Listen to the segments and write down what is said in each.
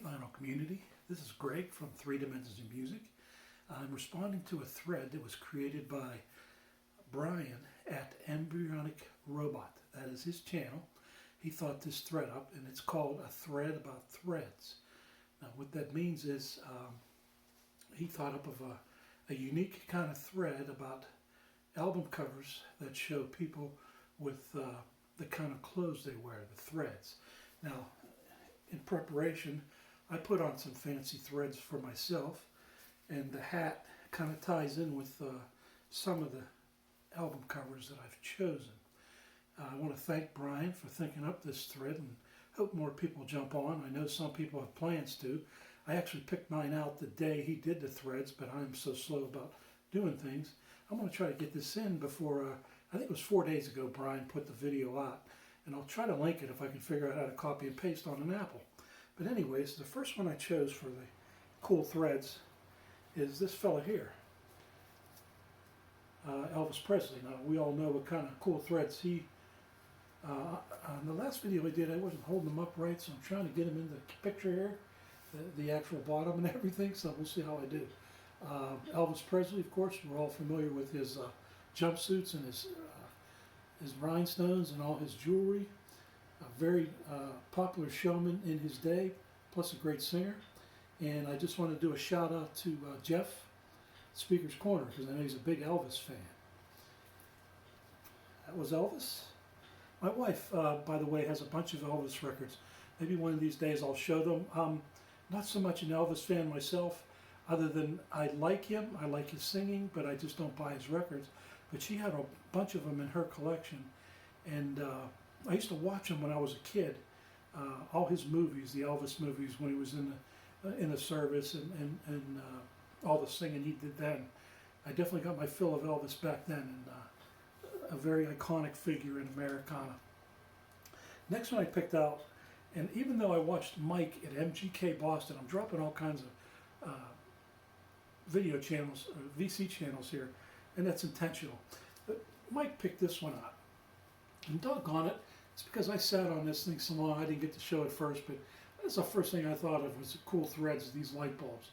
vinyl community. This is Greg from Three Dimensions of Music. I'm responding to a thread that was created by Brian at Embryonic Robot. That is his channel. He thought this thread up, and it's called A Thread About Threads. Now what that means is he thought up of a unique kind of thread about album covers that show people with the kind of clothes they wear, the threads. Now, in preparation, I put on some fancy threads for myself, and the hat kind of ties in with some of the album covers that I've chosen. I want to thank Brian for thinking up this thread and hope more people jump on. I know some people have plans to. I actually picked mine out the day he did the threads, but I'm so slow about doing things. I'm going to try to get this in before, I think it was 4 days ago Brian put the video out, and I'll try to link it if I can figure out how to copy and paste on an Apple. But anyways, the first one I chose for the cool threads is this fella here, Elvis Presley. Now we all know what kind of cool threads he, on the last video I did I wasn't holding them up right, so I'm trying to get him in the picture here, the actual bottom and everything, so we'll see how I do. Elvis Presley, of course, we're all familiar with his jumpsuits and his rhinestones and all his jewelry. A very popular showman in his day, plus a great singer. And I just want to do a shout out to Jeff, Speaker's Corner, because I know he's a big Elvis fan. That was Elvis. My wife, by the way, has a bunch of Elvis records. Maybe one of these days I'll show them. I'm not so much an Elvis fan myself, other than I like him, I like his singing, but I just don't buy his records. But she had a bunch of them in her collection, and I used to watch him when I was a kid. All his movies, the Elvis movies, when he was in the service, and all the singing he did then. I definitely got my fill of Elvis back then, and a very iconic figure in Americana. Next one I picked out, and even though I watched Mike at MGK Boston, I'm dropping all kinds of video channels, VC channels here, and that's intentional. But Mike picked this one up, and doggone it, it's because I sat on this thing so long I didn't get to show it first, but that's the first thing I thought of was the cool threads, these light bulbs.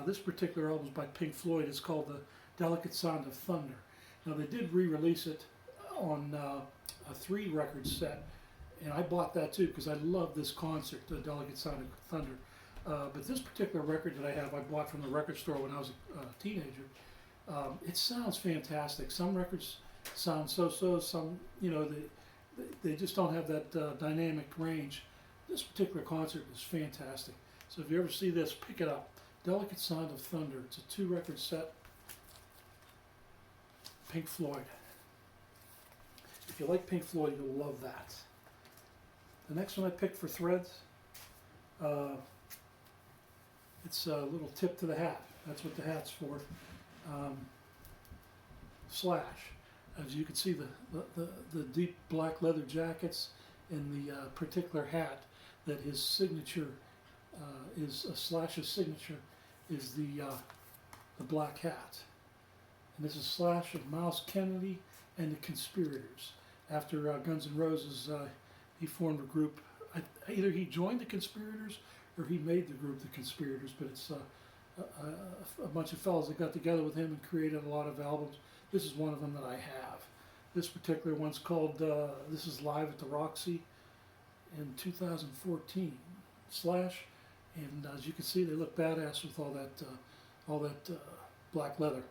This particular album is by Pink Floyd. It's called The Delicate Sound of Thunder. Now they did re-release it on a 3-record set, and I bought that too because I love this concert, The Delicate Sound of Thunder. But this particular record that I have, I bought from the record store when I was a teenager. It sounds fantastic. Some records sound so-so, some, you know, they just don't have that dynamic range. This particular concert is fantastic. So if you ever see this, pick it up. Delicate Sound of Thunder. It's a 2-record set. Pink Floyd. If you like Pink Floyd, you'll love that. The next one I picked for threads, it's a little tip to the hat. That's what the hat's for. Slash. As you can see, the deep black leather jackets and the particular hat that his signature is, Slash's signature is the black hat. And this is Slash of Miles Kennedy and the Conspirators. After Guns N' Roses, he formed a group. Either he joined the Conspirators or he made the group the Conspirators, but it's a bunch of fellas that got together with him and created a lot of albums. This is one of them that I have. This particular one's called, this is Live at the Roxy in 2014. Slash, and as you can see, they look badass with all that black leather.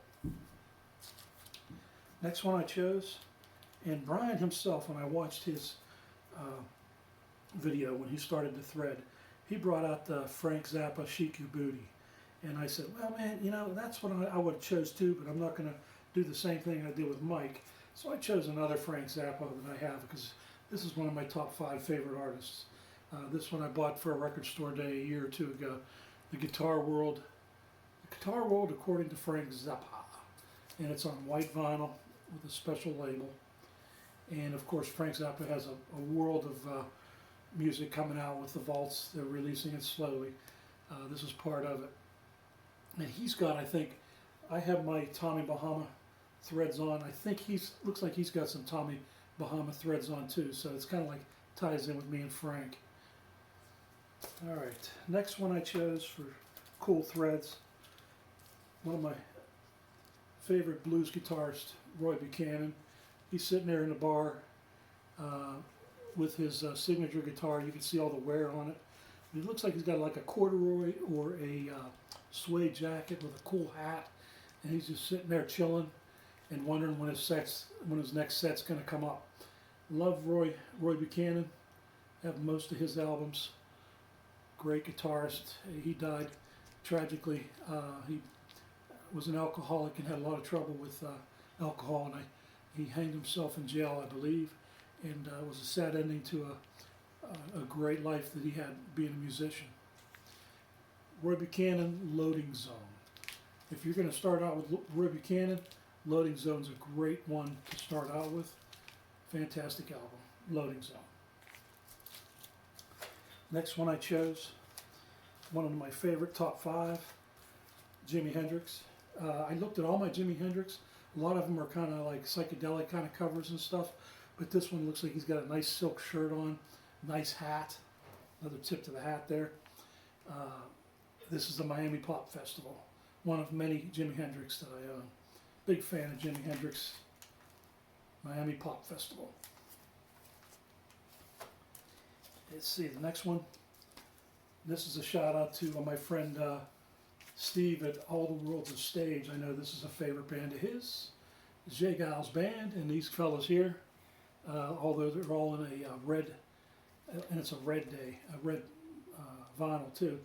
Next one I chose, and Brian himself, when I watched his video when he started the thread, he brought out the Frank Zappa Chic Your Booty. And I said, well man, you know, that's what I would have chose too, but I'm not going to do the same thing I did with Mike. So I chose another Frank Zappa that I have because this is one of my top 5 favorite artists. This one I bought for a record store day a year or 2 ago. The Guitar World according to Frank Zappa. And it's on white vinyl with a special label. And of course Frank Zappa has a world of music coming out with the vaults. They're releasing it slowly. This is part of it. And he's got, I think, I have my Tommy Bahama threads on. I think looks like he's got some Tommy Bahama threads on too. So it's kind of like ties in with me and Frank. Alright, next one I chose for cool threads, one of my favorite blues guitarists, Roy Buchanan. He's sitting there in the bar with his signature guitar. You can see all the wear on it. It looks like he's got like a corduroy or a suede jacket with a cool hat, and he's just sitting there chilling and wondering when his next set's going to come up. Love Roy Buchanan. Have most of his albums. Great guitarist. He died tragically. He was an alcoholic and had a lot of trouble with alcohol, and he hanged himself in jail, I believe, and it was a sad ending to a great life that he had being a musician. Roy Buchanan, Loading Zone. If you're going to start out with Roy Buchanan, Loading Zone's a great one to start out with. Fantastic album, Loading Zone. Next one I chose, one of my favorite top 5, Jimi Hendrix. I looked at all my Jimi Hendrix. A lot of them are kind of like psychedelic kind of covers and stuff, but this one looks like he's got a nice silk shirt on, nice hat, another tip to the hat there. This is the Miami Pop Festival, one of many Jimi Hendrix that I own. Big fan of Jimi Hendrix. Miami Pop Festival. Let's see, the next one. This is a shout out to my friend Steve at All the World's a Stage. I know this is a favorite band of his. Geils Band, and these fellas here, although they're all in a red, and it's a red day, a red vinyl too.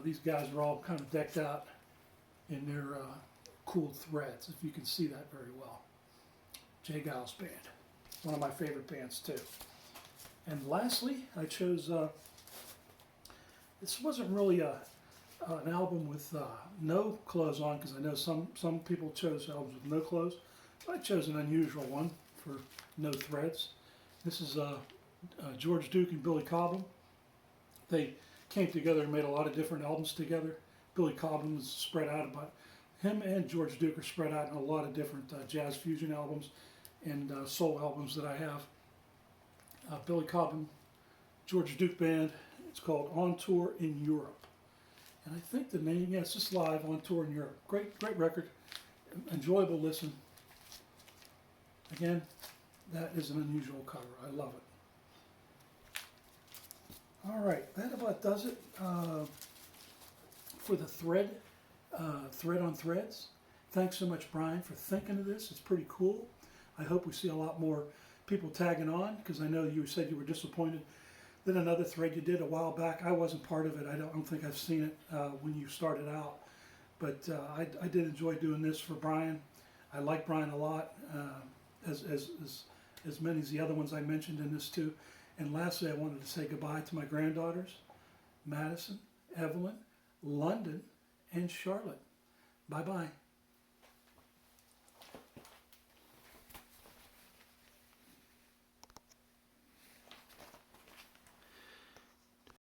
These guys are all kind of decked out in their cool threads, if you can see that very well. Geils Band, one of my favorite bands too. And lastly, I chose, this wasn't really an album with no clothes on, because I know some people chose albums with no clothes, but I chose an unusual one for no threads. This is George Duke and Billy Cobham. They came together and made a lot of different albums together. Billy Cobham is spread out about, him and George Duke are spread out in a lot of different jazz fusion albums and soul albums that I have. Billy Cobham, George Duke Band. It's called On Tour in Europe. And I think the name, yeah, it's just live, On Tour in Europe. Great record. Enjoyable listen. Again, that is an unusual cover. I love it. All right, that about does it for the thread on threads. Thanks so much, Brian, for thinking of this. It's pretty cool. I hope we see a lot more people tagging on, because I know you said you were disappointed that another thread you did a while back. I wasn't part of it. I don't think I've seen it when you started out, but I did enjoy doing this for Brian. I like Brian a lot, as many as the other ones I mentioned in this too. And lastly, I wanted to say goodbye to my granddaughters, Madison, Evelyn, London, and Charlotte. Bye-bye.